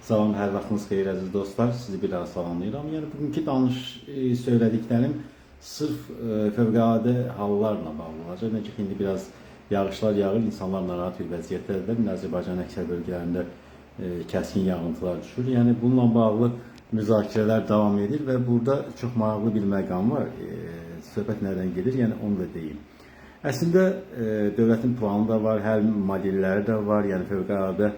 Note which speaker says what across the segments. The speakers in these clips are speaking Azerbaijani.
Speaker 1: Salam, hər vaxtınız xeyir əziz dostlar. Sizi bir daha salamlayıram. Yəni bugünkü söylədiklərim sırf fövqəladə hallarla bağlı olacaq. Necə ki, indi biraz yağışlar yağır, insanlar narahat bir vəziyyətdədirlər. Azərbaycanın əksər bölgələrində kəskin yağıntılar düşür. Yəni bununla bağlı müzakirələr davam edir və burada çox maraqlı bir məqam var. Söhbət nədən gedir? Yəni onu da deyim. Əslində dövlətin planı da var, həll modelləri də var. Yəni fövqəladə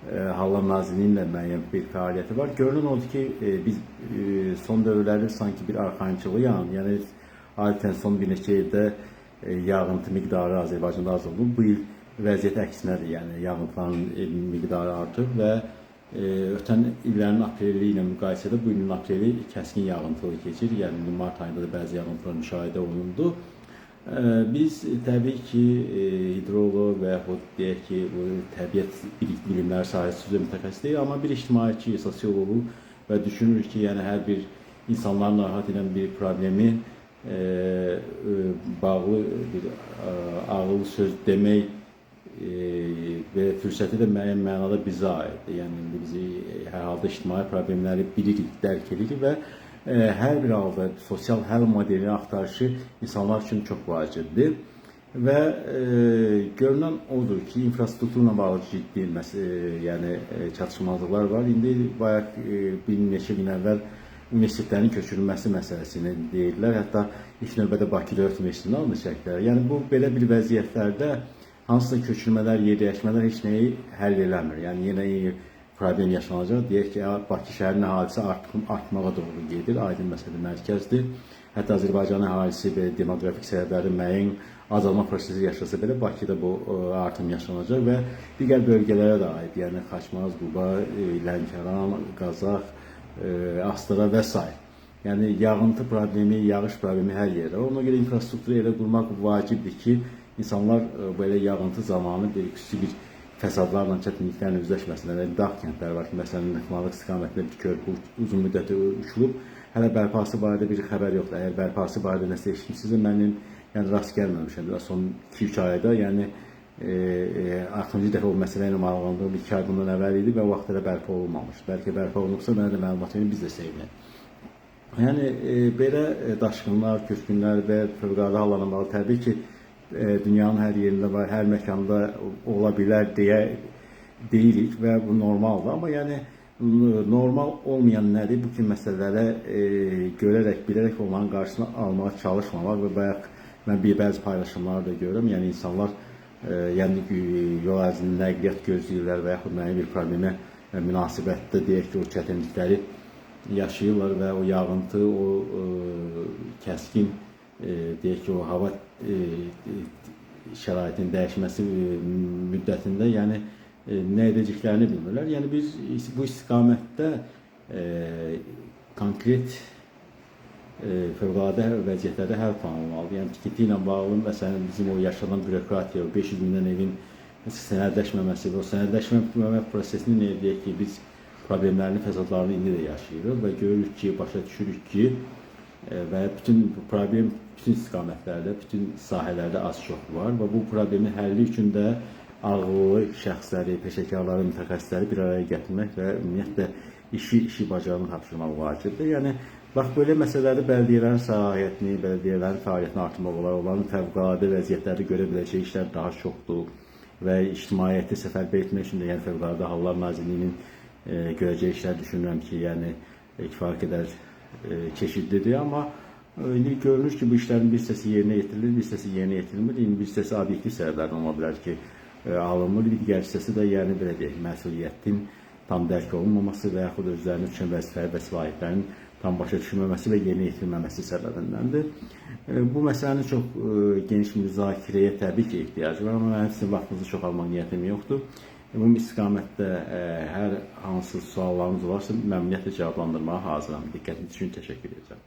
Speaker 1: Hallar Nazirliyinin də müəyyən bir fəaliyyəti var. Görünən odur ki, biz son dövrlərdə sanki bir arxayınçılıq yəni adətən son bir neçə ildə yağıntı miqdarı Azərbaycanda az oldu. Bu il vəziyyət əksinədir, yəni yağıntıların miqdarı artıb və ötən illərin apreli ilə müqayisədə bu ilin apreli kəskin yağıntılı keçir. Yəni mart ayında da bəzi yağıntılar müşahidə olundu. Biz təbii ki, hidroloq və yaxud deyək ki, bu təbiət bilimləri sahəsi üzrə mütəxəssis deyil, amma bir ictimaiyyətçi, sosioloqu və düşünür ki, yəni hər bir insanları narahat edən bir problemi bağlı bir ağıllı söz demək və fürsəti də müəyyən mənada bizə aiddir. Yəni indi bizi hər halda ictimai problemləri bilirik, dərk edirik və hər bir halda sosial həll modelini axtarışı insanlar üçün çox vacibdir. Və görünən odur ki, infrastrukturla bağlı ciddi yəni çatışmazlıqlar var. İndi bayaq bir neçə gün əvvəl universitetlərin köçürülməsi məsələsini deyirlər. Hətta ilk növbədə Bakı Dövlət Universitetinin adını çəkdilər. Yəni bu belə bir vəziyyətlərdə hansısa köçürmələr, yerləşmələr heç nəyi həll eləmir. Yəni yenə problem yaşanacaq. Deyək ki, Bakı şəhərinin əhalisi artmağa doğru gedir. Aydın məsələ mərkəzdir. Hətta Azərbaycanın əhalisi və demoqrafik səbəblərdə müəyyən azalma prosesi yaşasa belə Bakıda bu artım yaşanacaq və digər bölgələrə də aid. Yəni Xaçmaz, Quba, Lənkəran, Qazax, Astara və s. Yəni yağıntı problemi, yağış problemi hər yerdə. Ona görə infrastrukturu elə qurmaq vacibdir ki, insanlar belə yağıntı zamanı xüsusi bir fəsadlarla, çətinliklərlə üzləşməsinlər. Dağ kəndləri var ki, məsələn, Nıxmalıq istiqamətində bir körpü uzun müddətə uçulub. Hələ bərpası barədə bir xəbər yoxdur. Əgər bərpası barədə nəsə eşitmişsinizsə, mənim rast gəlməmişəm. Son 2-3 ayda, yəni axırıncı dəfə o məsələ ilə maraqlandığım 2 ay bundan əvvəl idi və o vaxt elə bərpa olunmamış. Bəlkə bərpa olunubsa, mənə də məlumat verin, biz də sevinək. Yəni belə daşqınlar, köçkünlər və fövqəladə hallarla bağlı təbii ki, dünyanın hər yerində var, hər məkanda ola bilər deyirik və bu normaldır. Amma yəni normal olmayan nədir? Bu kimi məsələlərə görərək, bilərək onların qarşısını almağa çalışmamaq və bayaq mən bəzi paylaşımları da görürəm. Yəni insanlar yol ərzində nəqliyyat gözləyirlər və yaxud müəyyən bir problemə münasibətdə deyək ki, o çətinlikləri yaşayırlar və o yağıntı, o kəskin deyək ki, o hava şəraitinin dəyişməsi müddətində yəni nə edəcəklərini bilmirlər. Yəni biz bu istiqamətdə konkret fövqəladə vəziyyətlərdə həll planı olmalıdır. Yəni tikinti ilə bağlı məsələn bizim o yaşanan bürokratiya, 500 mindən evin sənədləşməməsi və o sənədləşmə prosesini deyək ki, biz problemlərini, fəsadlarını indi də yaşayırıq və görürük ki, başa düşürük ki, və bütün problem bütün istiqamətlərdə, bütün sahələrdə az-çox var və bu problemin həlli üçün də ağıllı şəxsləri, peşəkarları, mütəxəssisləri bir araya gətirmək və ümumiyyətlə işi bacarını tapşırmaq vacibdir. Yəni bax belə məsələləri bələdiyyələrin səlahiyyətini, bələdiyyələrin fəaliyyətini artırmaq olar, onların fövqəladə vəziyyətləri görə biləcəyi işlər daha çoxdur və ictimaiyyəti səfərbər etmək üçün də yəni Fövqəladə Hallar Nazirliyinin görəcəyi işlər düşünürəm ki, yəni kifayət qədər çeşidlidir, amma indi görünür ki, bu işlərin bir hissəsi yerinə yetirilir, bir hissəsi yerinə yetirilmir, bir hissəsi obyektiv səbəblərdən ola bilər ki, alınmır, bir digər hissəsi də yəni belə deyək, məsuliyyətin tam dərk olunmaması və yaxud özlərinin üçün vəzifələri və səlahiyyətlərin tam başa düşülməməsi və yerinə yetirilməməsi səbəbindəndir. Bu məsələnin çox geniş müzakirəyə təbii ki, ehtiyacı var, amma mənim sizin vaxtınızı çox almaq niyyətim yoxdur. Bu istiqamətdə hər hansı suallarınız varsa məmnuniyyətlə cavablandırmağa hazıram. Diqqətiniz üçün təşəkkür edirəm.